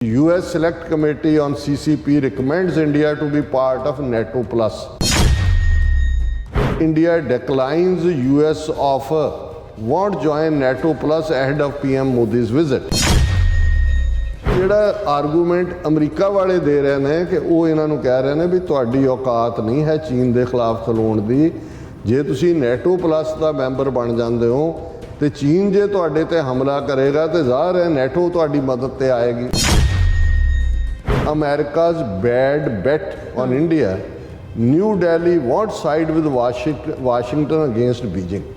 US Select Committee on CCP recommends India to be part of NATO plus. India declines US offer, won't join NATO plus ahead of PM Modi's visit. ਜਿਹੜਾ argument America ਵਾਲੇ ਦੇ ਰਹੇ ਨੇ ਕਿ ਉਹ ਇਹਨਾਂ ਨੂੰ ਕਹਿ ਰਹੇ ਨੇ ਵੀ ਤੁਹਾਡੀ ਔਕਾਤ ਨਹੀਂ ਹੈ ਚੀਨ ਦੇ ਖਿਲਾਫ ਖਲੋਣ ਦੀ। ਜੇ ਤੁਸੀਂ ਨੈਟੋ ਪਲੱਸ ਦਾ ਮੈਂਬਰ ਬਣ ਜਾਂਦੇ ਹੋ ਤੇ ਚੀਨ ਜੇ ਤੁਹਾਡੇ ਤੇ ਹਮਲਾ ਕਰੇਗਾ ਤੇ ਜ਼ਾਹਰ ਹੈ ਨੈਟੋ ਤੁਹਾਡੀ ਮਦਦ ਤੇ ਆਏਗੀ। America's bad bet on India. New Delhi won't side with Washington against Beijing.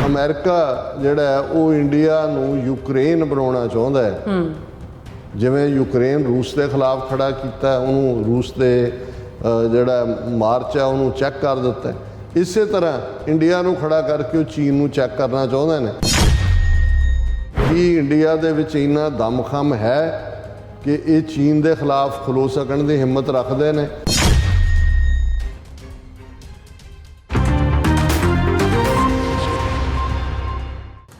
America ਜਿਹੜਾ ਹੈ ਉਹ ਇੰਡੀਆ ਨੂੰ ਯੂਕਰੇਨ ਬਣਾਉਣਾ ਚਾਹੁੰਦਾ ਹੈ। ਜਿਵੇਂ ਯੂਕਰੇਨ ਰੂਸ ਦੇ ਖਿਲਾਫ ਖੜਾ ਕੀਤਾ, ਉਹਨੂੰ ਰੂਸ ਦੇ ਜਿਹੜਾ ਮਾਰਚ ਹੈ ਉਹਨੂੰ ਚੈੱਕ ਕਰ ਦਿੱਤਾ। ਇਸੇ ਤਰ੍ਹਾਂ ਇੰਡੀਆ ਨੂੰ ਖੜਾ ਕਰਕੇ ਉਹ ਚੀਨ ਨੂੰ ਚੈੱਕ ਕਰਨਾ ਚਾਹੁੰਦੇ ਨੇ। ਕੀ ਇੰਡੀਆ ਦੇ ਵਿੱਚ ਇੰਨਾ ਦਮਖਮ ਹੈ ਕਿ ਇਹ ਚੀਨ ਦੇ ਖਿਲਾਫ ਖਲੋ ਸਕਣ ਦੀ ਹਿੰਮਤ ਰੱਖਦੇ ਨੇ?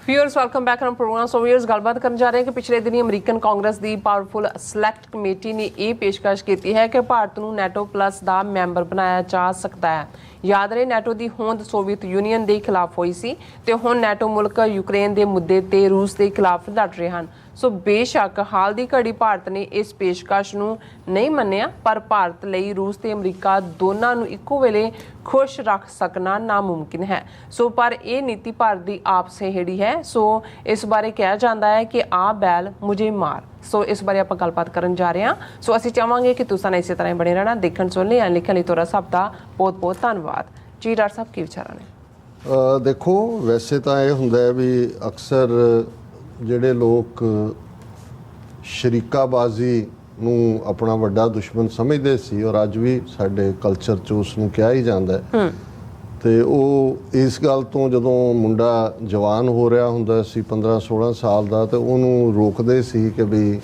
Viewers welcome back on program. So viewers गलबात करन जा रहे हैं कि पिछले दिनी अमरीकन कांग्रेस की पावरफुल सिलेक्ट कमेटी ने यह पेशकश की है कि भारत को नैटो प्लस का मैंबर बनाया जा सकता है। याद रहे नैटो की होंद सोवियत यूनीयन के खिलाफ हुई सी ते हुण नैटो मुल्क यूक्रेन के मुद्दे ते रूस के खिलाफ लड़ रहे हैं। सो बेशक हाल की घड़ी भारत ने इस पेशकश नूं नहीं मन्निया, पर भारत लई रूस ते अमरीका दोनों नूं इक्को वेले खुश रख सकना नामुमकिन है। सो पर यह नीति भारत की आपस हेड़ी है। सो इस बारे कहा जाता है कि आ बैल मुझे मार। सो इस बारे आप गलबात करन जा रहे हैं। सो असीं चाहांगे कि तुसां ने इस तरह बने रहना, देखण सुनने या लिखण लई तुहाडा सब दा बहुत बहुत धन्नवाद जी। डॉक्टर साहब की विचार ने? देखो वैसे तो यह हुंदा है भी अक्सर ਜਿਹੜੇ ਲੋਕ ਸ਼ਰੀਕਾਬਾਜ਼ੀ ਨੂੰ ਆਪਣਾ ਵੱਡਾ ਦੁਸ਼ਮਣ ਸਮਝਦੇ ਸੀ ਔਰ ਅੱਜ ਵੀ ਸਾਡੇ ਕਲਚਰ 'ਚ ਉਸ ਨੂੰ ਕਿਹਾ ਹੀ ਜਾਂਦਾ ਹੈ ਤੇ ਉਹ ਇਸ ਗੱਲ ਤੋਂ ਜਦੋਂ ਮੁੰਡਾ ਜਵਾਨ ਹੋ ਰਿਹਾ ਹੁੰਦਾ ਸੀ 15-16 ਸਾਲ ਦਾ ਤੇ ਉਹਨੂੰ ਰੋਕਦੇ ਸੀ ਕਿ ਵੀ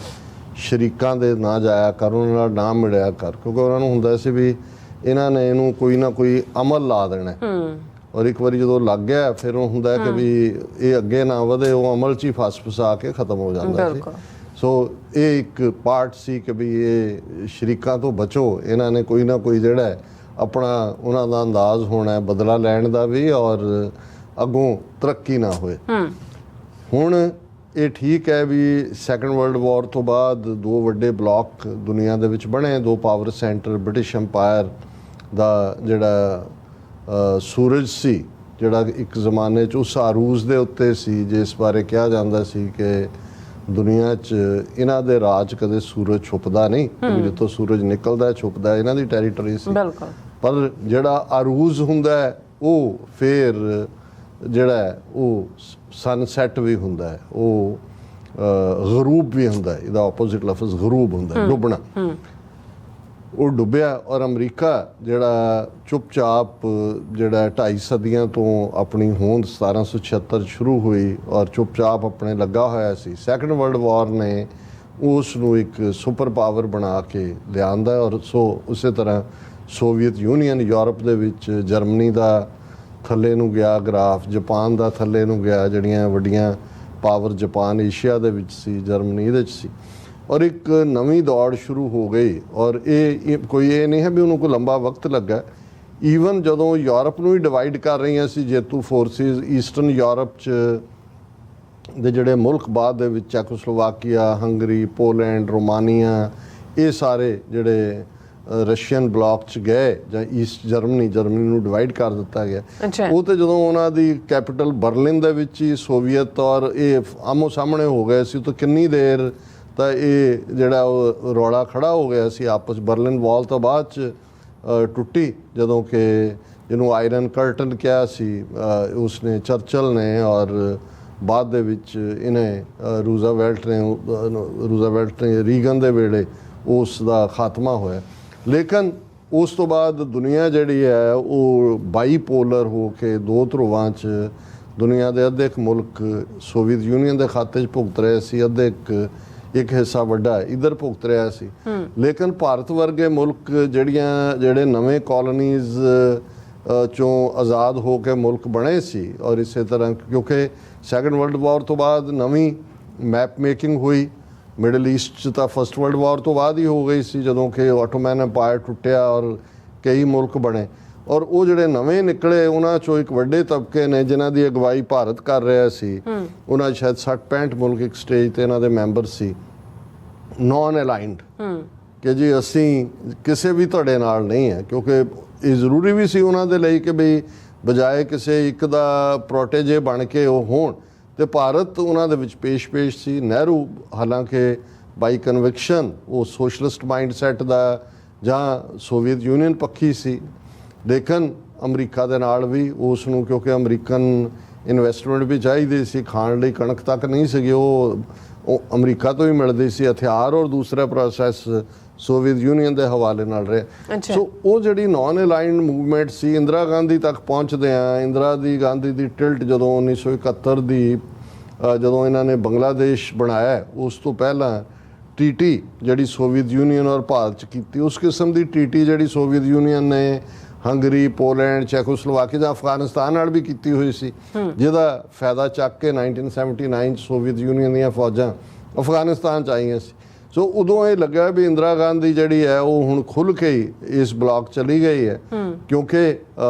ਸ਼ਰੀਕਾਂ ਦੇ ਨਾ ਜਾਇਆ ਕਰ, ਉਹਨਾਂ ਨਾਲ ਨਾ ਮਿਲਿਆ ਕਰ, ਕਿਉਂਕਿ ਉਹਨਾਂ ਨੂੰ ਹੁੰਦਾ ਸੀ ਵੀ ਇਹਨਾਂ ਨੇ ਇਹਨੂੰ ਕੋਈ ਨਾ ਕੋਈ ਅਮਲ ਲਾ ਦੇਣਾ। ਔਰ ਇੱਕ ਵਾਰੀ ਜਦੋਂ ਲੱਗ ਗਿਆ ਫਿਰ ਉਹ ਹੁੰਦਾ ਕਿ ਵੀ ਇਹ ਅੱਗੇ ਨਾ ਵਧੇ, ਉਹ ਅਮਲ 'ਚ ਹੀ ਫਸ ਫਸਾ ਕੇ ਖਤਮ ਹੋ ਜਾਂਦਾ ਸੀ। ਸੋ ਇਹ ਇੱਕ ਪਾਰਟ ਸੀ ਕਿ ਵੀ ਇਹ ਸ਼ਰੀਕਾਂ ਤੋਂ ਬਚੋ, ਇਹਨਾਂ ਨੇ ਕੋਈ ਨਾ ਕੋਈ ਜਿਹੜਾ ਆਪਣਾ ਉਹਨਾਂ ਦਾ ਅੰਦਾਜ਼ ਹੋਣਾ ਬਦਲਾ ਲੈਣ ਦਾ ਵੀ ਔਰ ਅੱਗੋਂ ਤਰੱਕੀ ਨਾ ਹੋਏ। ਹੁਣ ਇਹ ਠੀਕ ਹੈ ਵੀ ਸੈਕੰਡ ਵਰਲਡ ਵਾਰ ਤੋਂ ਬਾਅਦ ਦੋ ਵੱਡੇ ਬਲਾਕ ਦੁਨੀਆ ਦੇ ਵਿੱਚ ਬਣੇ, ਦੋ ਪਾਵਰ ਸੈਂਟਰ। ਬ੍ਰਿਟਿਸ਼ ਅੰਪਾਇਰ ਦਾ ਜਿਹੜਾ ਸੂਰਜ ਸੀ ਜਿਹੜਾ ਇੱਕ ਜ਼ਮਾਨੇ 'ਚ ਉਸ ਆਰੂਸ ਦੇ ਉੱਤੇ ਸੀ ਜਿਸ ਬਾਰੇ ਕਿਹਾ ਜਾਂਦਾ ਸੀ ਕਿ ਦੁਨੀਆ 'ਚ ਇਹਨਾਂ ਦੇ ਰਾਜ ਕਦੇ ਸੂਰਜ ਛੁਪਦਾ ਨਹੀਂ, ਜਿੱਥੋਂ ਸੂਰਜ ਨਿਕਲਦਾ ਛੁਪਦਾ ਇਹਨਾਂ ਦੀ ਟੈਰੀਟਰੀ ਸੀ। ਪਰ ਜਿਹੜਾ ਆਰੂਸ ਹੁੰਦਾ ਹੈ ਉਹ ਫਿਰ ਜਿਹੜਾ ਹੈ ਉਹ ਸਨਸੈਟ ਵੀ ਹੁੰਦਾ ਹੈ, ਉਹ ਗਰੂਬ ਵੀ ਹੁੰਦਾ ਹੈ। ਇਹਦਾ ਆਪੋਜ਼ਿਟ ਲਫ਼ਜ਼ ਗਰੂਬ ਹੁੰਦਾ, ਡੁੱਬਣਾ। ਉਹ ਡੁੱਬਿਆ ਔਰ ਅਮਰੀਕਾ ਜਿਹੜਾ ਚੁੱਪਚਾਪ ਜਿਹੜਾ 2.5 ਸਦੀਆਂ ਤੋਂ ਆਪਣੀ ਹੋਂਦ 1776 ਸ਼ੁਰੂ ਹੋਈ ਔਰ ਚੁੱਪਚਾਪ ਆਪਣੇ ਲੱਗਾ ਹੋਇਆ ਸੀ। ਸੈਕੰਡ ਵਰਲਡ ਵਾਰ ਨੇ ਉਸ ਨੂੰ ਇੱਕ ਸੁਪਰ ਪਾਵਰ ਬਣਾ ਕੇ ਲਿਆਂਦਾ ਔਰ ਸੋ ਉਸੇ ਤਰ੍ਹਾਂ ਸੋਵੀਅਤ ਯੂਨੀਅਨ ਯੂਰਪ ਦੇ ਵਿੱਚ ਜਰਮਨੀ ਦਾ ਥੱਲੇ ਨੂੰ ਗਿਆ ਗ੍ਰਾਫ, ਜਾਪਾਨ ਦਾ ਥੱਲੇ ਨੂੰ ਗਿਆ। ਜਿਹੜੀਆਂ ਵੱਡੀਆਂ ਪਾਵਰ ਜਾਪਾਨ ਏਸ਼ੀਆ ਦੇ ਵਿੱਚ ਸੀ, ਜਰਮਨੀ ਇਹਦੇ 'ਚ ਸੀ ਔਰ ਇੱਕ ਨਵੀਂ ਦੌੜ ਸ਼ੁਰੂ ਹੋ ਗਈ। ਔਰ ਇਹ ਕੋਈ ਇਹ ਨਹੀਂ ਹੈ ਵੀ ਉਹਨੂੰ ਕੋਈ ਲੰਬਾ ਵਕਤ ਲੱਗਾ। ਈਵਨ ਜਦੋਂ ਯੂਰਪ ਨੂੰ ਹੀ ਡਿਵਾਈਡ ਕਰ ਰਹੀਆਂ ਸੀ ਜੇਤੂ ਫੋਰਸਿਸ, ਈਸਟਰਨ ਯੂਰਪ 'ਚ ਦੇ ਜਿਹੜੇ ਮੁਲਕ ਬਾਅਦ ਦੇ ਵਿੱਚ ਚੈਕੋਸਲੋਵਾਕੀਆ, ਹੰਗਰੀ, ਪੋਲੈਂਡ, ਰੋਮਾਨੀਆ, ਇਹ ਸਾਰੇ ਜਿਹੜੇ ਰਸ਼ੀਅਨ ਬਲਾਕ 'ਚ ਗਏ ਜਾਂ ਈਸਟ ਜਰਮਨੀ ਨੂੰ ਡਿਵਾਈਡ ਕਰ ਦਿੱਤਾ ਗਿਆ। ਉਹ ਤੇ ਜਦੋਂ ਉਹਨਾਂ ਦੀ ਕੈਪੀਟਲ ਬਰਲਿਨ ਦੇ ਵਿੱਚ ਹੀ ਸੋਵੀਅਤ ਔਰ ਇਹ ਆਮੋ ਸਾਹਮਣੇ ਹੋ ਗਏ ਸੀ ਤਾਂ ਕਿੰਨੀ ਦੇਰ ਤਾਂ ਇਹ ਜਿਹੜਾ ਉਹ ਰੌਲਾ ਖੜਾ ਹੋ ਗਿਆ ਸੀ ਆਪਸ। ਬਰਲਿਨ ਵਾਲ ਤੋਂ ਬਾਅਦ 'ਚ ਟੁੱਟੀ ਜਦੋਂ ਕਿ ਜਿਹਨੂੰ ਆਇਰਨ ਕਰਟਨ ਕਿਹਾ ਸੀ ਉਸਨੇ, ਚਰਚਲ ਨੇ ਔਰ ਬਾਅਦ ਦੇ ਵਿੱਚ ਇਹਨੇ ਰੂਜ਼ਾਵੈਲਟ ਨੇ ਰੀਗਨ ਦੇ ਵੇਲੇ ਉਸ ਦਾ ਖਾਤਮਾ ਹੋਇਆ। ਲੇਕਿਨ ਉਸ ਤੋਂ ਬਾਅਦ ਦੁਨੀਆ ਜਿਹੜੀ ਹੈ ਉਹ ਬਾਈਪੋਲਰ ਹੋ ਕੇ ਦੋ ਧਰੁਵਾਂ 'ਚ ਦੁਨੀਆ ਦੇ ਅੱਧੇ ਕੁ ਮੁਲਕ ਸੋਵੀਅਤ ਯੂਨੀਅਨ ਦੇ ਖਾਤੇ 'ਚ ਭੁਗਤ ਰਹੇ ਸੀ, ਅੱਧੇ ਇੱਕ ਹਿੱਸਾ ਵੱਡਾ ਇੱਧਰ ਭੁਗਤ ਰਿਹਾ ਸੀ। ਲੇਕਿਨ ਭਾਰਤ ਵਰਗੇ ਮੁਲਕ ਜਿਹੜੇ ਨਵੇਂ ਕਾਲੋਨੀਜ਼ ਚੋਂ ਆਜ਼ਾਦ ਹੋ ਕੇ ਮੁਲਕ ਬਣੇ ਸੀ ਔਰ ਇਸੇ ਤਰ੍ਹਾਂ ਕਿਉਂਕਿ ਸੈਕੰਡ ਵਰਲਡ ਵਾਰ ਤੋਂ ਬਾਅਦ ਨਵੀਂ ਮੈਪ ਮੇਕਿੰਗ ਹੋਈ ਮਿਡਲ ਈਸਟ 'ਚ ਤਾਂ ਫਸਟ ਵਰਲਡ ਵਾਰ ਤੋਂ ਬਾਅਦ ਹੀ ਹੋ ਗਈ ਸੀ, ਜਦੋਂ ਕਿ ਆਟੋਮੈਨ ਐਮਪਾਇਰ ਟੁੱਟਿਆ ਔਰ ਕਈ ਮੁਲਕ ਬਣੇ। ਔਰ ਉਹ ਜਿਹੜੇ ਨਵੇਂ ਨਿਕਲੇ ਉਹਨਾਂ 'ਚੋਂ ਇੱਕ ਵੱਡੇ ਤਬਕੇ ਨੇ ਜਿਨ੍ਹਾਂ ਦੀ ਅਗਵਾਈ ਭਾਰਤ ਕਰ ਰਿਹਾ ਸੀ। ਉਹਨਾਂ 'ਚ ਸ਼ਾਇਦ 60-65 ਮੁਲਕ ਇੱਕ ਸਟੇਜ ਤੇ ਇਹਨਾਂ ਦੇ ਮੈਂਬਰ ਸੀ, ਨੌਨ ਅਲਾਈਨਡ, ਕਿ ਜੀ ਅਸੀਂ ਕਿਸੇ ਵੀ ਧੜੇ ਨਾਲ ਨਹੀਂ ਹੈ, ਕਿਉਂਕਿ ਇਹ ਜ਼ਰੂਰੀ ਵੀ ਸੀ ਉਹਨਾਂ ਦੇ ਲਈ ਕਿ ਬਈ ਬਜਾਏ ਕਿਸੇ ਇੱਕ ਦਾ ਪ੍ਰੋਟੇਜੇ ਬਣ ਕੇ ਉਹ ਹੋਣ, ਤੇ ਭਾਰਤ ਉਹਨਾਂ ਦੇ ਵਿੱਚ ਪੇਸ਼ ਸੀ। ਨਹਿਰੂ ਹਾਲਾਂਕਿ ਬਾਈ ਕਨਵਿਕਸ਼ਨ ਉਹ ਸੋਸ਼ਲਿਸਟ ਮਾਈਂਡਸੈਟ ਦਾ ਜਾਂ ਸੋਵੀਅਤ ਯੂਨੀਅਨ ਪੱਖੀ ਸੀ, ਲੇਕਿਨ ਅਮਰੀਕਾ ਦੇ ਨਾਲ ਵੀ ਉਸ ਨੂੰ, ਕਿਉਂਕਿ ਅਮਰੀਕਨ ਇਨਵੈਸਟਮੈਂਟ ਵੀ ਚਾਹੀਦੀ ਸੀ, ਖਾਣ ਲਈ ਕਣਕ ਤੱਕ ਨਹੀਂ ਸੀਗੀ, ਉਹ ਅਮਰੀਕਾ ਤੋਂ ਹੀ ਮਿਲਦੀ ਸੀ ਹਥਿਆਰ, ਔਰ ਦੂਸਰਾ ਪ੍ਰੋਸੈਸ ਸੋਵੀਅਤ ਯੂਨੀਅਨ ਦੇ ਹਵਾਲੇ ਨਾਲ ਰਿਹਾ। ਸੋ ਉਹ ਜਿਹੜੀ ਨਾਨ ਅਲਾਈਨਡ ਮੂਵਮੈਂਟ ਸੀ, ਇੰਦਰਾ ਗਾਂਧੀ ਤੱਕ ਪਹੁੰਚਦੇ ਆ। ਇੰਦਰਾ ਗਾਂਧੀ ਦੀ ਟਿਲਟ ਜਦੋਂ 1971 ਦੀ ਜਦੋਂ ਇਹਨਾਂ ਨੇ ਬੰਗਲਾਦੇਸ਼ ਬਣਾਇਆ, ਉਸ ਤੋਂ ਪਹਿਲਾਂ ਟੀਟੀ ਜਿਹੜੀ ਸੋਵੀਅਤ ਯੂਨੀਅਨ ਔਰ ਭਾਰਤ 'ਚ ਕੀਤੀ, ਉਸ ਕਿਸਮ ਦੀ ਟੀਟੀ ਜਿਹੜੀ ਸੋਵੀਅਤ ਯੂਨੀਅਨ ਨੇ ਹੰਗਰੀ, ਪੋਲੈਂਡ, ਚੈਕੋਸਲੋਵਾਕੀਆ ਜਾਂ ਅਫਗਾਨਿਸਤਾਨ ਨਾਲ ਵੀ ਕੀਤੀ ਹੋਈ ਸੀ, ਜਿਹਦਾ ਫਾਇਦਾ ਚੱਕ ਕੇ 1979 'ਚ ਸੋਵੀਅਤ ਯੂਨੀਅਨ ਦੀਆਂ ਫੌਜਾਂ ਅਫਗਾਨਿਸਤਾਨ 'ਚ ਆਈਆਂ ਸੀ। ਸੋ ਉਦੋਂ ਇਹ ਲੱਗਾ ਵੀ ਇੰਦਰਾ ਗਾਂਧੀ ਜਿਹੜੀ ਹੈ ਉਹ ਹੁਣ ਖੁੱਲ੍ਹ ਕੇ ਹੀ ਇਸ ਬਲਾਕ ਚਲੀ ਗਈ ਹੈ, ਕਿਉਂਕਿ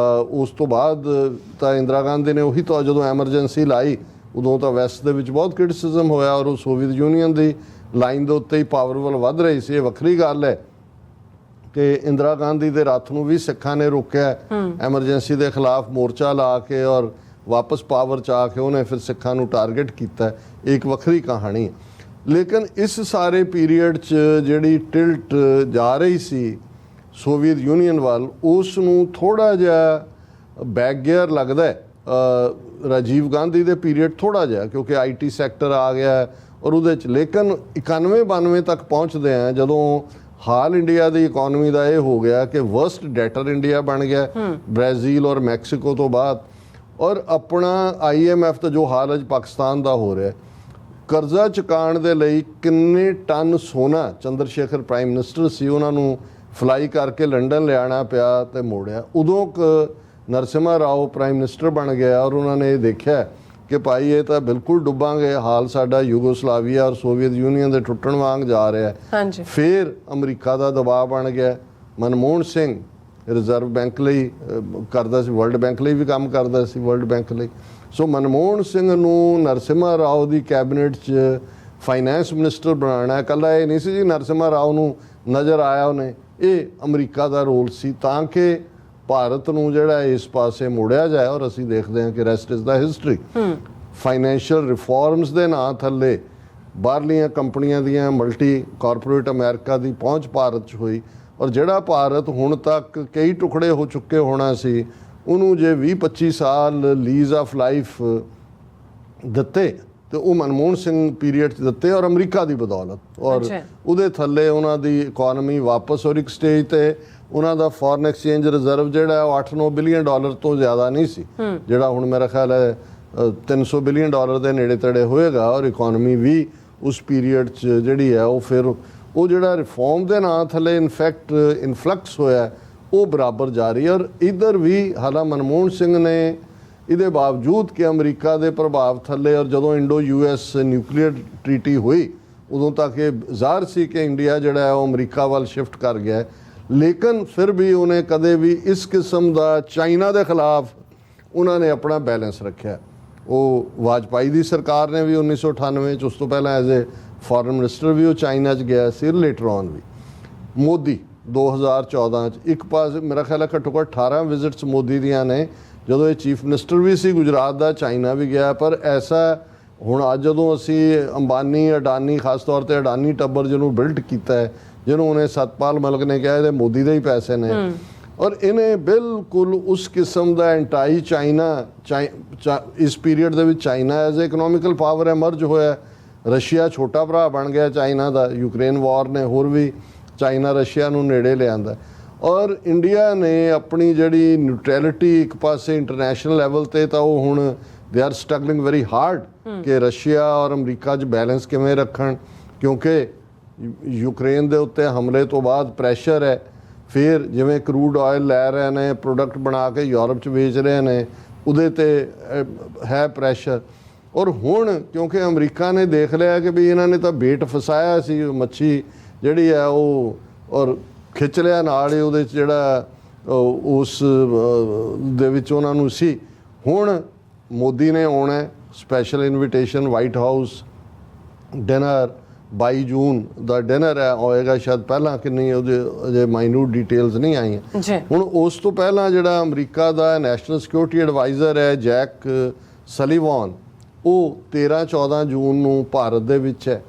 ਉਸ ਤੋਂ ਬਾਅਦ ਤਾਂ ਇੰਦਰਾ ਗਾਂਧੀ ਨੇ ਉਹੀ ਤਾਂ ਜਦੋਂ ਐਮਰਜੈਂਸੀ ਲਾਈ, ਉਦੋਂ ਤਾਂ ਵੈਸਟ ਦੇ ਵਿੱਚ ਬਹੁਤ ਕ੍ਰਿਟਿਸਿਜ਼ਮ ਹੋਇਆ, ਔਰ ਉਹ ਸੋਵੀਅਤ ਯੂਨੀਅਨ ਦੀ ਲਾਈਨ ਦੇ ਉੱਤੇ ਹੀ ਪਾਵਰਫੁਲ ਵੱਧ ਰਹੀ ਸੀ। ਇਹ ਵੱਖਰੀ ਗੱਲ ਹੈ ਕਿ ਇੰਦਰਾ ਗਾਂਧੀ ਦੇ ਰੱਥ ਨੂੰ ਵੀ ਸਿੱਖਾਂ ਨੇ ਰੋਕਿਆ, ਐਮਰਜੈਂਸੀ ਦੇ ਖਿਲਾਫ ਮੋਰਚਾ ਲਾ ਕੇ, ਔਰ ਵਾਪਸ ਪਾਵਰ 'ਚ ਆ ਕੇ ਉਹਨੇ ਫਿਰ ਸਿੱਖਾਂ ਨੂੰ ਟਾਰਗੇਟ ਕੀਤਾ। ਇੱਕ ਵੱਖਰੀ ਕਹਾਣੀ ਹੈ। ਲੇਕਿਨ ਇਸ ਸਾਰੇ ਪੀਰੀਅਡ 'ਚ ਜਿਹੜੀ ਟਿਲਟ ਜਾ ਰਹੀ ਸੀ ਸੋਵੀਅਤ ਯੂਨੀਅਨ ਵੱਲ, ਉਸ ਨੂੰ ਥੋੜ੍ਹਾ ਜਿਹਾ ਬੈਕ ਗੇਅਰ ਲੱਗਦਾ ਰਾਜੀਵ ਗਾਂਧੀ ਦੇ ਪੀਰੀਅਡ ਥੋੜ੍ਹਾ ਜਿਹਾ, ਕਿਉਂਕਿ IT ਸੈਕਟਰ ਆ ਗਿਆ ਔਰ ਉਹਦੇ 'ਚ। ਲੇਕਿਨ 91-92 ਤੱਕ ਪਹੁੰਚਦੇ ਆ ਜਦੋਂ ਹਾਲ ਇੰਡੀਆ ਦੀ ਇਕੋਨਮੀ ਦਾ ਇਹ ਹੋ ਗਿਆ ਕਿ ਵਰਸਟ ਡੈਟਰ ਇੰਡੀਆ ਬਣ ਗਿਆ ਬ੍ਰਾਜ਼ੀਲ ਔਰ ਮੈਕਸੀਕੋ ਤੋਂ ਬਾਅਦ, ਔਰ ਆਪਣਾ IMF ਦਾ ਜੋ ਹਾਲ ਅੱਜ ਪਾਕਿਸਤਾਨ ਦਾ ਹੋ ਰਿਹਾ, ਕਰਜ਼ਾ ਚੁਕਾਉਣ ਦੇ ਲਈ ਕਿੰਨੇ ਟਨ ਸੋਨਾ ਚੰਦਰ ਸ਼ੇਖਰ ਪ੍ਰਾਈਮ ਮਿਨਿਸਟਰ ਸੀ, ਉਹਨਾਂ ਨੂੰ ਫਲਾਈ ਕਰਕੇ ਲੰਡਨ ਲਿਆਣਾ ਪਿਆ ਤੇ ਮੋੜਿਆ। ਉਦੋਂ ਨਰਸਿਮਹਾ ਰਾਓ ਪ੍ਰਾਈਮ ਮਿਨਿਸਟਰ ਬਣ ਗਿਆ ਔਰ ਉਹਨਾਂ ਨੇ ਇਹ ਦੇਖਿਆ ਕਿ ਭਾਈ ਇਹ ਤਾਂ ਬਿਲਕੁਲ ਡੁੱਬਾਂਗੇ, ਹਾਲ ਸਾਡਾ ਯੂਗੋਸਲਾਵੀਆ ਔਰ ਸੋਵੀਅਤ ਯੂਨੀਅਨ ਦੇ ਟੁੱਟਣ ਵਾਂਗ ਜਾ ਰਿਹਾ ਹੈ। ਫਿਰ ਅਮਰੀਕਾ ਦਾ ਦਬਾਅ ਬਣ ਗਿਆ। ਮਨਮੋਹਨ ਸਿੰਘ ਰਿਜ਼ਰਵ ਬੈਂਕ ਲਈ ਕਰਦਾ ਸੀ, ਵਰਲਡ ਬੈਂਕ ਲਈ ਵੀ ਕੰਮ ਕਰਦਾ ਸੀ, ਵਰਲਡ ਬੈਂਕ ਲਈ। ਸੋ ਮਨਮੋਹਨ ਸਿੰਘ ਨੂੰ ਨਰਸਿਮਹਾ ਰਾਓ ਦੀ ਕੈਬਨਿਟ 'ਚ ਫਾਈਨੈਂਸ ਮਿਨਿਸਟਰ ਬਣਾਉਣਾ, ਇਕੱਲਾ ਇਹ ਨਹੀਂ ਸੀ ਜੀ ਨਰਸਿਮਹਾ ਰਾਓ ਨੂੰ ਨਜ਼ਰ ਆਇਆ ਉਹਨੇ, ਇਹ ਅਮਰੀਕਾ ਦਾ ਰੋਲ ਸੀ ਤਾਂ ਕਿ ਭਾਰਤ ਨੂੰ ਜਿਹੜਾ ਇਸ ਪਾਸੇ ਮੋੜਿਆ ਜਾਏ। ਔਰ ਅਸੀਂ ਦੇਖਦੇ ਹਾਂ ਕਿ rest is the history. Financial reforms ਦੇ ਨਾਂ ਥੱਲੇ ਬਾਹਰਲੀਆਂ ਕੰਪਨੀਆਂ ਦੀਆਂ ਮਲਟੀ ਕਾਰਪੋਰੇਟ ਅਮਰੀਕਾ ਦੀ ਪਹੁੰਚ ਭਾਰਤ 'ਚ ਹੋਈ, ਔਰ ਜਿਹੜਾ ਭਾਰਤ ਹੁਣ ਤੱਕ ਕਈ ਟੁਕੜੇ ਹੋ ਚੁੱਕੇ ਹੋਣਾ ਸੀ, ਉਹਨੂੰ ਜੇ 20-25 ਸਾਲ ਲੀਜ਼ ਆਫ ਲਾਈਫ ਦਿੱਤੇ ਤੇ ਉਹ ਮਨਮੋਹਨ ਸਿੰਘ ਪੀਰੀਅਡ 'ਚ ਦਿੱਤੇ, ਔਰ ਅਮਰੀਕਾ ਦੀ ਬਦੌਲਤ, ਔਰ ਉਹਦੇ ਥੱਲੇ ਉਹਨਾਂ ਦੀ ਇਕੋਨਮੀ ਵਾਪਸ, ਔਰ ਇੱਕ ਸਟੇਜ ਤੇ ਉਹਨਾਂ ਦਾ ਫੋਰਨ ਐਕਸਚੇਂਜ ਰਿਜ਼ਰਵ ਜਿਹੜਾ ਉਹ $8-9 ਬਿਲੀਅਨ ਤੋਂ ਜ਼ਿਆਦਾ ਨਹੀਂ ਸੀ, ਜਿਹੜਾ ਹੁਣ ਮੇਰਾ ਖਿਆਲ ਹੈ $300 ਬਿਲੀਅਨ ਦੇ ਨੇੜੇ ਤੇੜੇ ਹੋਏਗਾ, ਔਰ ਇਕੋਨਮੀ ਵੀ ਉਸ ਪੀਰੀਅਡ 'ਚ ਜਿਹੜੀ ਹੈ ਉਹ ਫਿਰ ਉਹ ਜਿਹੜਾ ਰਿਫਾਰਮ ਦੇ ਨਾਂ ਥੱਲੇ ਇਨਫੈਕਟ ਇਨਫਲਕਸ ਹੋਇਆ ਉਹ ਬਰਾਬਰ ਜਾਰੀ। ਔਰ ਇੱਧਰ ਵੀ ਹਾਲਾਂ ਮਨਮੋਹਨ ਸਿੰਘ ਨੇ ਇਹਦੇ ਬਾਵਜੂਦ ਕਿ ਅਮਰੀਕਾ ਦੇ ਪ੍ਰਭਾਵ ਥੱਲੇ, ਔਰ ਜਦੋਂ ਇੰਡੋ-US ਨਿਊਕਲੀਅਰ ਟ੍ਰੀਟੀ ਹੋਈ ਉਦੋਂ ਤੱਕ ਇਹ ਜ਼ਾਹਰ ਸੀ ਕਿ ਇੰਡੀਆ ਜਿਹੜਾ ਹੈ ਉਹ ਅਮਰੀਕਾ ਵੱਲ ਸ਼ਿਫਟ ਕਰ ਗਿਆ, ਲੇਕਿਨ ਫਿਰ ਵੀ ਉਹਨੇ ਕਦੇ ਵੀ ਇਸ ਕਿਸਮ ਦਾ ਚਾਈਨਾ ਦੇ ਖਿਲਾਫ ਉਹਨਾਂ ਨੇ ਆਪਣਾ ਬੈਲੈਂਸ ਰੱਖਿਆ। ਉਹ ਵਾਜਪਾਈ ਦੀ ਸਰਕਾਰ ਨੇ ਵੀ 1998 'ਚ, ਉਸ ਤੋਂ ਪਹਿਲਾਂ ਐਜ਼ ਏ ਫੋਰਨ ਮਿਨਿਸਟਰ ਵੀ ਉਹ ਚਾਈਨਾ 'ਚ ਗਿਆ ਸੀ, ਲੇਟਰ ਔਨ ਵੀ। ਮੋਦੀ 2014 'ਚ ਇੱਕ ਪਾਸੇ ਮੇਰਾ ਖਿਆਲ ਹੈ ਘੱਟੋ ਘੱਟ 18 ਵਿਜ਼ਿਟਸ ਮੋਦੀ ਦੀਆਂ ਨੇ, ਜਦੋਂ ਇਹ ਚੀਫ ਮਿਨਿਸਟਰ ਵੀ ਸੀ ਗੁਜਰਾਤ ਦਾ, ਚਾਈਨਾ ਵੀ ਗਿਆ। ਪਰ ਐਸਾ ਹੁਣ ਅੱਜ ਜਦੋਂ ਅਸੀਂ ਅੰਬਾਨੀ, ਅਡਾਨੀ, ਖਾਸ ਤੌਰ ਤੇ ਅਡਾਨੀ ਟੱਬਰ ਜਿਹਨੂੰ ਬਿਲਡ ਕੀਤਾ ਹੈ, ਜਿਹਨੂੰ ਉਹਨੇ ਸਤਪਾਲ ਮਲਿਕ ਨੇ ਕਿਹਾ ਇਹਦੇ ਮੋਦੀ ਦੇ ਹੀ ਪੈਸੇ ਨੇ, ਔਰ ਇਹਨੇ ਬਿਲਕੁਲ ਉਸ ਕਿਸਮ ਦਾ ਐਂਟਾਈ ਚਾਈਨਾ ਇਸ ਪੀਰੀਅਡ ਦੇ ਵਿੱਚ ਚਾਈਨਾ ਐਜ਼ ਇਕਨੋਮਿਕਲ ਪਾਵਰ ਐਮਰਜ ਹੋਇਆ। ਰਸ਼ੀਆ ਛੋਟਾ ਭਰਾ ਬਣ ਗਿਆ ਚਾਈਨਾ ਦਾ, ਯੂਕਰੇਨ ਵਾਰ ਨੇ ਹੋਰ ਵੀ ਚਾਈਨਾ ਰਸ਼ੀਆ ਨੂੰ ਨੇੜੇ ਲਿਆਂਦਾ। ਔਰ ਇੰਡੀਆ ਨੇ ਆਪਣੀ ਜਿਹੜੀ ਨਿਊਟਰੈਲਿਟੀ ਇੱਕ ਪਾਸੇ ਇੰਟਰਨੈਸ਼ਨਲ ਲੈਵਲ ਤੇ ਤਾਂ ਉਹ ਹੁਣ they are struggling very hard ਕਿ ਰਸ਼ੀਆ ਔਰ ਅਮਰੀਕਾ 'ਚ ਬੈਲੈਂਸ ਕਿਵੇਂ ਰੱਖਣ, ਕਿਉਂਕਿ ਯੂਕਰੇਨ ਦੇ ਉੱਤੇ ਹਮਲੇ ਤੋਂ ਬਾਅਦ ਪ੍ਰੈਸ਼ਰ ਹੈ। ਫਿਰ ਜਿਵੇਂ ਕਰੂਡ ਆਇਲ ਲੈ ਰਹੇ ਨੇ, ਪ੍ਰੋਡਕਟ ਬਣਾ ਕੇ ਯੂਰਪ 'ਚ ਵੇਚ ਰਹੇ ਨੇ, ਉਹਦੇ ਤੇ ਹੈ ਪ੍ਰੈਸ਼ਰ। ਔਰ ਹੁਣ ਕਿਉਂਕਿ ਅਮਰੀਕਾ ਨੇ ਦੇਖ ਲਿਆ ਕਿ ਵੀ ਇਹਨਾਂ ਨੇ ਤਾਂ ਬੇਟ ਫਸਾਇਆ ਸੀ, ਮੱਛੀ ਜਿਹੜੀ ਹੈ ਉਹ, ਔਰ ਖਿੱਚ ਲਿਆ ਨਾਲ ਹੀ ਉਹਦੇ 'ਚ ਜਿਹੜਾ ਉਸ ਦੇ ਵਿੱਚ ਉਹਨਾਂ ਨੂੰ ਸੀ। ਹੁਣ ਮੋਦੀ ਨੇ ਆਉਣਾ, special invitation, white house dinner 22 ਜੂਨ ਦਾ ਡਿਨਰ ਹੈ, ਹੋਏਗਾ ਸ਼ਾਇਦ ਪਹਿਲਾਂ, ਕਿੰਨੀ ਉਹਦੇ ਅਜੇ ਮਾਈਨਿਊਟ ਡਿਟੇਲਸ ਨਹੀਂ ਆਈਆਂ ਜੀ। ਹੁਣ ਉਸ ਤੋਂ ਪਹਿਲਾਂ ਜਿਹੜਾ ਅਮਰੀਕਾ ਦਾ ਨੈਸ਼ਨਲ ਸਿਕਿਉਰਿਟੀ ਐਡਵਾਈਜ਼ਰ ਹੈ ਜੈਕ ਸਲੀਵਾਨ, ਉਹ 13-14 ਜੂਨ ਨੂੰ ਭਾਰਤ ਦੇ ਵਿੱਚ ਹੈ।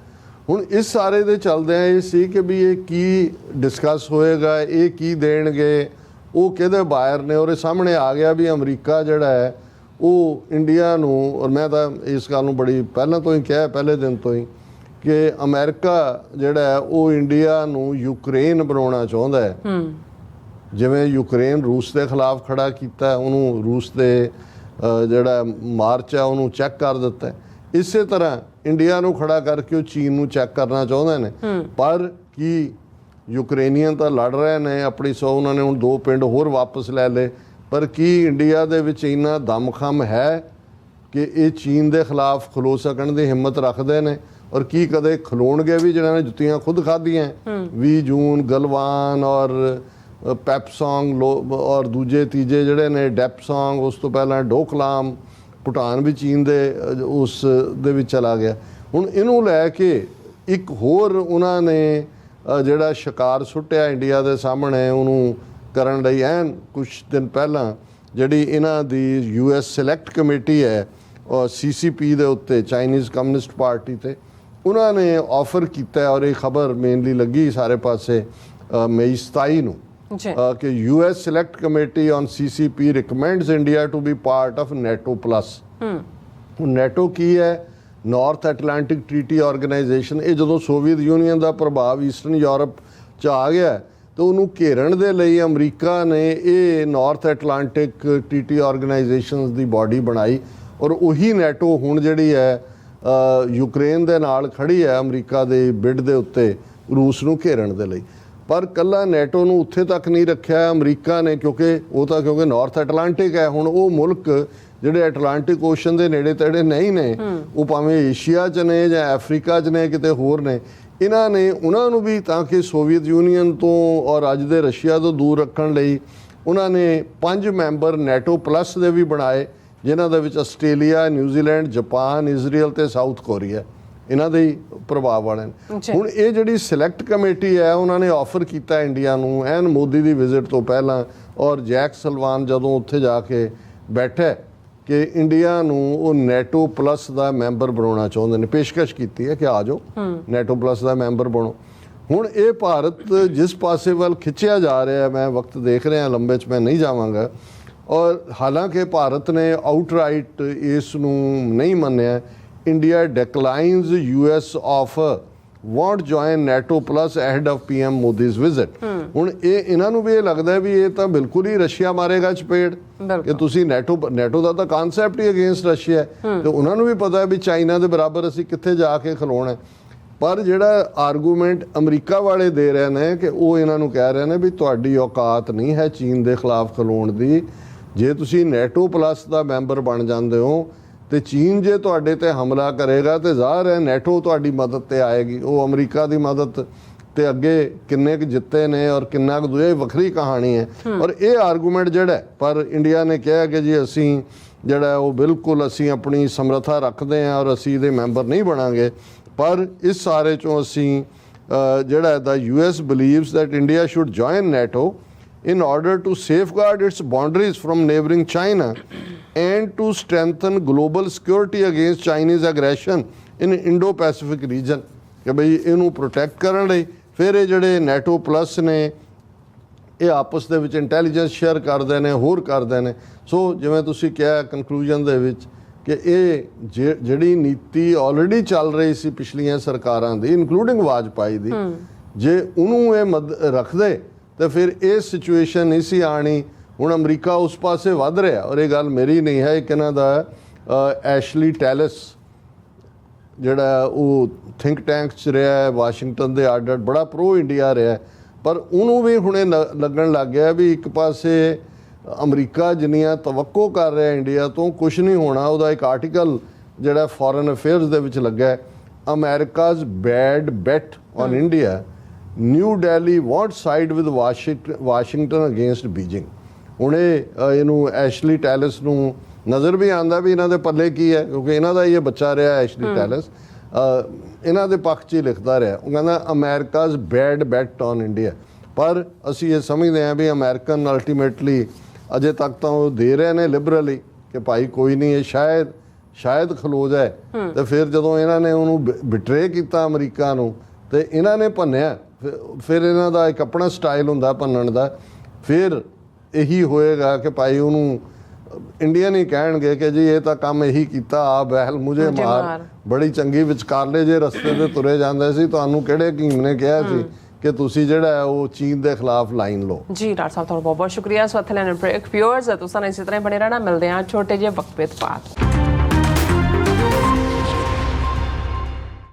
ਹੁਣ ਇਸ ਸਾਰੇ ਦੇ ਚੱਲਦਿਆਂ ਇਹ ਸੀ ਕਿ ਵੀ ਇਹ ਕੀ ਡਿਸਕਸ ਹੋਏਗਾ, ਇਹ ਕੀ ਦੇਣਗੇ, ਉਹ ਕਿਹਦੇ ਬਾਇਰ ਨੇ, ਔਰ ਇਹ ਸਾਹਮਣੇ ਆ ਗਿਆ ਵੀ ਅਮਰੀਕਾ ਜਿਹੜਾ ਹੈ ਉਹ ਇੰਡੀਆ ਨੂੰ, ਔਰ ਮੈਂ ਤਾਂ ਇਸ ਗੱਲ ਨੂੰ ਬੜੀ ਪਹਿਲਾਂ ਤੋਂ ਹੀ ਕਿਹਾ, ਪਹਿਲੇ ਦਿਨ ਤੋਂ ਹੀ, ਕਿ ਅਮਰੀਕਾ ਜਿਹੜਾ ਹੈ ਉਹ ਇੰਡੀਆ ਨੂੰ ਯੂਕਰੇਨ ਬਣਾਉਣਾ ਚਾਹੁੰਦਾ ਹੈ। ਜਿਵੇਂ ਯੂਕਰੇਨ ਰੂਸ ਦੇ ਖਿਲਾਫ ਖੜਾ ਕੀਤਾ, ਉਹਨੂੰ ਰੂਸ ਦੇ ਜਿਹੜਾ ਮਾਰਚ ਹੈ ਉਹਨੂੰ ਚੈੱਕ ਕਰ ਦਿੱਤਾ, ਇਸੇ ਤਰ੍ਹਾਂ ਇੰਡੀਆ ਨੂੰ ਖੜਾ ਕਰਕੇ ਉਹ ਚੀਨ ਨੂੰ ਚੈੱਕ ਕਰਨਾ ਚਾਹੁੰਦੇ ਨੇ। ਪਰ ਕੀ ਯੂਕਰੇਨੀਅਨ ਤਾਂ ਲੜ ਰਹੇ ਨੇ ਆਪਣੀ ਉਹਨਾਂ ਨੇ ਹੁਣ 2 ਪਿੰਡ ਹੋਰ ਵਾਪਸ ਲੈ ਲਏ, ਪਰ ਕੀ ਇੰਡੀਆ ਦੇ ਵਿੱਚ ਇੰਨਾ ਦਮਖਮ ਹੈ ਕਿ ਇਹ ਚੀਨ ਦੇ ਖਿਲਾਫ ਖਲੋ ਸਕਣ ਦੀ ਹਿੰਮਤ ਰੱਖਦੇ ਨੇ? ਔਰ ਕੀ ਕਦੇ ਖਲੋਣਗੇ ਵੀ, ਜਿਹਨਾਂ ਨੇ ਜੁੱਤੀਆਂ ਖੁਦ ਖਾਧੀਆਂ 20 ਜੂਨ ਗਲਵਾਨ ਔਰ ਪੈਪਸੋਂਗ ਔਰ ਦੂਜੇ ਤੀਜੇ ਜਿਹੜੇ ਨੇ ਡੈਪਸੋਂਗ, ਉਸ ਤੋਂ ਪਹਿਲਾਂ ਡੋਕਲਾਮ, ਭੂਟਾਨ ਵੀ ਚੀਨ ਦੇ ਉਸ ਦੇ ਵਿੱਚ ਚਲਾ ਗਿਆ। ਹੁਣ ਇਹਨੂੰ ਲੈ ਕੇ ਇੱਕ ਹੋਰ ਉਹਨਾਂ ਨੇ ਜਿਹੜਾ ਸ਼ਿਕਾਰ ਸੁੱਟਿਆ ਇੰਡੀਆ ਦੇ ਸਾਹਮਣੇ, ਉਹਨੂੰ ਕਰਨ ਲਈ ਐਨ ਕੁਝ ਦਿਨ ਪਹਿਲਾਂ ਜਿਹੜੀ ਇਹਨਾਂ ਦੀ US ਸਿਲੈਕਟ ਕਮੇਟੀ ਹੈ ਔਰ CCP ਦੇ ਉੱਤੇ, ਚਾਈਨੀਜ਼ ਕਮਿਊਨਿਸਟ ਪਾਰਟੀ ਤੇ, ਉਹਨਾਂ ਨੇ ਆਫਰ ਕੀਤਾ, ਔਰ ਇਹ ਖਬਰ ਮੇਨਲੀ ਲੱਗੀ ਸਾਰੇ ਪਾਸੇ ਮਈ 27 ਨੂੰ ਕਿ US select committee on CCP recommends India to be part of NATO plus. ਹੁਣ ਨੈਟੋ ਕੀ ਹੈ? North Atlantic Treaty Organisation. ਇਹ ਜਦੋਂ ਸੋਵੀਅਤ ਯੂਨੀਅਨ ਦਾ ਪ੍ਰਭਾਵ ਈਸਟਰਨ ਯੂਰਪ 'ਚ ਆ ਗਿਆ ਤਾਂ ਉਹਨੂੰ ਘੇਰਨ ਦੇ ਲਈ ਅਮਰੀਕਾ ਨੇ ਇਹ ਨਾਰਥ ਐਟਲਾਂਟਿਕ ਟ੍ਰੀਟੀ ਆਰਗੇਨਾਈਜੇਸ਼ਨਸ ਦੀ ਬਾਡੀ ਬਣਾਈ, ਔਰ ਉਹੀ ਨੈਟੋ ਹੁਣ ਜਿਹੜੀ ਹੈ ਯੂਕਰੇਨ ਦੇ ਨਾਲ ਖੜੀ ਹੈ ਅਮਰੀਕਾ ਦੇ ਬਿਡ ਦੇ ਉੱਤੇ ਰੂਸ ਨੂੰ ਘੇਰਨ ਦੇ ਲਈ। ਪਰ ਕੱਲਾ ਨੈਟੋ ਨੂੰ ਉੱਥੇ ਤੱਕ ਨਹੀਂ ਰੱਖਿਆ ਅਮਰੀਕਾ ਨੇ, ਕਿਉਂਕਿ ਨਾਰਥ ਐਟਲਾਂਟਿਕ ਹੈ। ਹੁਣ ਉਹ ਮੁਲਕ ਜਿਹੜੇ ਐਟਲਾਂਟਿਕ ਓਸ਼ਨ ਦੇ ਨੇੜੇ ਤੇੜੇ ਨਹੀਂ ਨੇ, ਉਹ ਭਾਵੇਂ ਏਸ਼ੀਆ 'ਚ ਨੇ ਜਾਂ ਅਫਰੀਕਾ 'ਚ ਨੇ, ਕਿਤੇ ਹੋਰ ਨੇ, ਇਹਨਾਂ ਨੇ ਉਹਨਾਂ ਨੂੰ ਵੀ, ਤਾਂ ਕਿ ਸੋਵੀਅਤ ਯੂਨੀਅਨ ਤੋਂ ਔਰ ਅੱਜ ਦੇ ਰਸ਼ੀਆ ਤੋਂ ਦੂਰ ਰੱਖਣ ਲਈ, ਉਹਨਾਂ ਨੇ 5 ਮੈਂਬਰ ਨੈਟੋ ਪਲੱਸ ਦੇ ਵੀ ਬਣਾਏ, ਜਿਨ੍ਹਾਂ ਦੇ ਵਿੱਚ ਆਸਟ੍ਰੇਲੀਆ, ਨਿਊਜ਼ੀਲੈਂਡ, ਜਾਪਾਨ, ਇਜ਼ਰਾਈਲ ਤੇ ਸਾਊਥ ਕੋਰੀਆ ਇਹਨਾਂ ਦੇ ਹੀ ਪ੍ਰਭਾਵ ਵਾਲੇ ਨੇ। ਹੁਣ ਇਹ ਜਿਹੜੀ ਸਿਲੈਕਟ ਕਮੇਟੀ ਹੈ, ਉਹਨਾਂ ਨੇ ਆਫਰ ਕੀਤਾ ਇੰਡੀਆ ਨੂੰ ਐਨ ਮੋਦੀ ਦੀ ਵਿਜ਼ਿਟ ਤੋਂ ਪਹਿਲਾਂ, ਔਰ ਜੈਕ ਸਲਵਾਨ ਜਦੋਂ ਉੱਥੇ ਜਾ ਕੇ ਬੈਠੇ ਕਿ ਇੰਡੀਆ ਨੂੰ ਉਹ ਨੈਟੋ ਪਲੱਸ ਦਾ ਮੈਂਬਰ ਬਣਾਉਣਾ ਚਾਹੁੰਦੇ ਨੇ, ਪੇਸ਼ਕਸ਼ ਕੀਤੀ ਹੈ ਕਿ ਆ ਜਾਓ ਨੈਟੋ ਪਲੱਸ ਦਾ ਮੈਂਬਰ ਬਣੋ। ਹੁਣ ਇਹ ਭਾਰਤ ਜਿਸ ਪਾਸੇ ਵੱਲ ਖਿੱਚਿਆ ਜਾ ਰਿਹਾ, ਮੈਂ ਵਕਤ ਦੇਖ ਰਿਹਾ ਲੰਬੇ 'ਚ ਮੈਂ ਨਹੀਂ ਜਾਵਾਂਗਾ, ਔਰ ਹਾਲਾਂਕਿ ਭਾਰਤ ਨੇ ਆਊਟਰਾਈਟ ਇਸ ਨੂੰ ਨਹੀਂ ਮੰਨਿਆ। India declines US offer, won't join NATO plus ahead of PM Modi's visit. ਹੁਣ ਇਹਨਾਂ ਨੂੰ ਵੀ ਇਹ ਲੱਗਦਾ ਵੀ ਇਹ ਤਾਂ ਬਿਲਕੁਲ ਹੀ ਰਸ਼ੀਆ ਮਾਰੇਗਾ ਚਪੇੜ, ਕਿ ਤੁਸੀਂ ਨੈਟੋ ਦਾ ਤਾਂ ਕਾਨਸੈਪਟ ਹੀ ਅਗੇਂਸਟ ਰਸ਼ੀਆ ਹੈ, ਤੇ ਉਹਨਾਂ ਨੂੰ ਵੀ ਪਤਾ ਹੈ ਵੀ ਚਾਈਨਾ ਦੇ ਬਰਾਬਰ ਅਸੀਂ ਕਿੱਥੇ ਜਾ ਕੇ ਖਲੋਣਾ। ਪਰ ਜਿਹੜਾ ਆਰਗੂਮੈਂਟ ਅਮਰੀਕਾ ਵਾਲੇ ਦੇ ਰਹੇ ਨੇ ਕਿ ਉਹ ਇਹਨਾਂ ਨੂੰ ਕਹਿ ਰਹੇ ਨੇ ਵੀ ਤੁਹਾਡੀ ਔਕਾਤ ਨਹੀਂ ਹੈ ਚੀਨ ਦੇ ਖਿਲਾਫ ਖਲੋਣ ਦੀ, ਜੇ ਤੁਸੀਂ ਨੈਟੋ ਪਲੱਸ ਦਾ ਮੈਂਬਰ ਬਣ ਜਾਂਦੇ ਹੋ ਤੇ ਚੀਨ ਜੇ ਤੁਹਾਡੇ ਤੇ ਹਮਲਾ ਕਰੇਗਾ ਤੇ ਜ਼ਾਹਰ ਹੈ ਨੈਟੋ ਤੁਹਾਡੀ ਮਦਦ ਤੇ ਆਏਗੀ। ਉਹ ਅਮਰੀਕਾ ਦੀ ਮਦਦ ਤੇ ਅੱਗੇ ਕਿੰਨੇ ਕੁ ਜਿੱਤੇ ਨੇ ਔਰ ਕਿੰਨਾ ਕੁ ਦੂਜੇ, ਵੱਖਰੀ ਕਹਾਣੀ ਹੈ। ਔਰ ਇਹ ਆਰਗੂਮੈਂਟ ਜਿਹੜਾ, ਪਰ ਇੰਡੀਆ ਨੇ ਕਿਹਾ ਕਿ ਜੀ ਅਸੀਂ ਜਿਹੜਾ ਉਹ ਬਿਲਕੁਲ ਅਸੀਂ ਆਪਣੀ ਸਮਰੱਥਾ ਰੱਖਦੇ ਹਾਂ ਔਰ ਅਸੀਂ ਇਹਦੇ ਮੈਂਬਰ ਨਹੀਂ ਬਣਾਂਗੇ। ਪਰ ਇਸ ਸਾਰੇ ਚੋਂ ਅਸੀਂ ਜਿਹੜਾ ਦਾ US believes that India should join NATO in order to safeguard its boundaries from neighboring China and to strengthen global security against Chinese aggression in Indo-Pacific region। ਕਿ ਬਈ ਇਹਨੂੰ ਪ੍ਰੋਟੈਕਟ ਕਰਨ ਲਈ ਫਿਰ ਇਹ ਜਿਹੜੇ ਨੈਟੋ ਪਲੱਸ ਨੇ ਇਹ ਆਪਸ ਦੇ ਵਿੱਚ ਇੰਟੈਲੀਜੈਂਸ ਸ਼ੇਅਰ ਕਰਦੇ ਨੇ, ਹੋਰ ਕਰਦੇ ਨੇ। ਸੋ ਜਿਵੇਂ ਤੁਸੀਂ ਕਿਹਾ ਕਨਕਲੂਜਨ ਦੇ ਵਿੱਚ ਕਿ ਇਹ ਜਿਹੜੀ ਨੀਤੀ ਆਲਰੇਡੀ ਚੱਲ ਰਹੀ ਸੀ ਪਿਛਲੀਆਂ ਸਰਕਾਰਾਂ ਦੀ, ਇਨਕਲੂਡਿੰਗ ਵਾਜਪਾਈ ਦੀ, ਜੇ ਉਹਨੂੰ ਇਹ ਰੱਖਦੇ ਤਾਂ ਫਿਰ ਇਹ ਸਿਚੁਏਸ਼ਨ ਨਹੀਂ ਸੀ ਆਣੀ। ਹੁਣ ਅਮਰੀਕਾ ਉਸ ਪਾਸੇ ਵੱਧ ਰਿਹਾ, ਔਰ ਇਹ ਗੱਲ ਮੇਰੀ ਨਹੀਂ ਹੈ, ਇੱਕ ਇਹਨਾਂ ਦਾ ਐਸ਼ਲੀ ਟੈਲਿਸ ਜਿਹੜਾ ਉਹ ਥਿੰਕ ਟੈਂਕ 'ਚ ਰਿਹਾ, ਵਾਸ਼ਿੰਗਟਨ ਦੇ ਅੱਡ ਬੜਾ ਪ੍ਰੋ ਇੰਡੀਆ ਰਿਹਾ, ਪਰ ਉਹਨੂੰ ਵੀ ਹੁਣੇ ਲੱਗਣ ਲੱਗ ਗਿਆ ਵੀ ਇੱਕ ਪਾਸੇ ਅਮਰੀਕਾ ਜਿੰਨੀਆਂ ਤਵੱਕੋ ਕਰ ਰਿਹਾ ਇੰਡੀਆ ਤੋਂ ਕੁਝ ਨਹੀਂ ਹੋਣਾ। ਉਹਦਾ ਇੱਕ ਆਰਟੀਕਲ ਜਿਹੜਾ ਫੋਰਨ ਅਫੇਅਰਸ ਦੇ ਵਿੱਚ ਲੱਗਾ ਹੈ, America's bad bet on India, new Delhi won't side with Washington against Beijing. ਹੁਣ ਇਹਨੂੰ ਐਸ਼ਲੀ ਟੈਲਸ ਨੂੰ ਨਜ਼ਰ ਵੀ ਆਉਂਦਾ ਵੀ ਇਹਨਾਂ ਦੇ ਪੱਲੇ ਕੀ ਹੈ, ਕਿਉਂਕਿ ਇਹਨਾਂ ਦਾ ਹੀ ਇਹ ਬੱਚਾ ਰਿਹਾ ਐਸ਼ਲੀ ਟੈਲਸ, ਇਹਨਾਂ ਦੇ ਪੱਖ 'ਚ ਹੀ ਲਿਖਦਾ ਰਿਹਾ। ਉਹ ਕਹਿੰਦਾ ਅਮਰੀਕਾਜ਼ ਬੈਡ ਬੈਟ ਔਨ ਇੰਡੀਆ। ਪਰ ਅਸੀਂ ਇਹ ਸਮਝਦੇ ਹਾਂ ਵੀ ਅਮਰੀਕਨ ਅਲਟੀਮੇਟਲੀ ਅਜੇ ਤੱਕ ਤਾਂ ਉਹ ਦੇ ਰਹੇ ਨੇ ਲਿਬਰਲੀ ਕਿ ਭਾਈ ਕੋਈ ਨਹੀਂ, ਇਹ ਸ਼ਾਇਦ ਖਲੋ ਜਾਏ। ਤੇ ਫਿਰ ਜਦੋਂ ਇਹਨਾਂ ਨੇ ਉਹਨੂੰ ਬਿਟਰੇ ਕੀਤਾ ਅਮਰੀਕਾ ਨੂੰ, ਤੇ ਇਹਨਾਂ ਨੇ ਭੰਨਿਆ। ਫਿਰ ਇਹਨਾਂ ਦਾ ਇੱਕ ਆਪਣਾ ਸਟਾਈਲ ਹੁੰਦਾ ਭੰਨਣ ਦਾ। ਫਿਰ ਇਹੀ ਹੋਏਗਾ ਕਿ ਭਾਈ ਉਹਨੂੰ ਇੰਡੀਅਨ ਹੀ ਕਹਿਣਗੇ ਕਿ ਜੀ ਇਹ ਤਾਂ ਕੰਮ ਇਹੀ ਕੀਤਾ, ਆ ਬਹਿਲ ਮੁਝੇ ਮਾਰ, ਬੜੀ ਚੰਗੀ ਵਿਚਕਾਰਲੇ ਜੇ ਰਸਤੇ ਤੇ ਤੁਰੇ ਜਾਂਦੇ ਸੀ। ਤੁਹਾਨੂੰ ਕਿਹੜੇ ਹਕੀਮ ਨੇ ਕਿਹਾ ਸੀ ਕਿ ਤੁਸੀਂ ਜਿਹੜਾ ਹੈ ਉਹ ਚੀਨ ਦੇ ਖਿਲਾਫ ਲਾਈਨ ਲਓ? ਜੀ ਡਾਕਟਰ ਸਾਹਿਬ, ਤੁਹਾਡਾ ਬਹੁਤ ਬਹੁਤ ਸ਼ੁਕਰੀਆ। ਸੋ ਇੱਥੇ ਲੈਣ ਬ੍ਰੇਕ। ਵਿਊਅਰਸ ਤੁਸੀਂ ਇਸੇ ਤਰ੍ਹਾਂ ਬਣੇ ਰਹਿਣਾ। ਮਿਲਦੇ ਹਾਂ ਛੋਟੇ ਜਿਹੇ ਵਕਫੇ ਤੋਂ ਬਾਅਦ।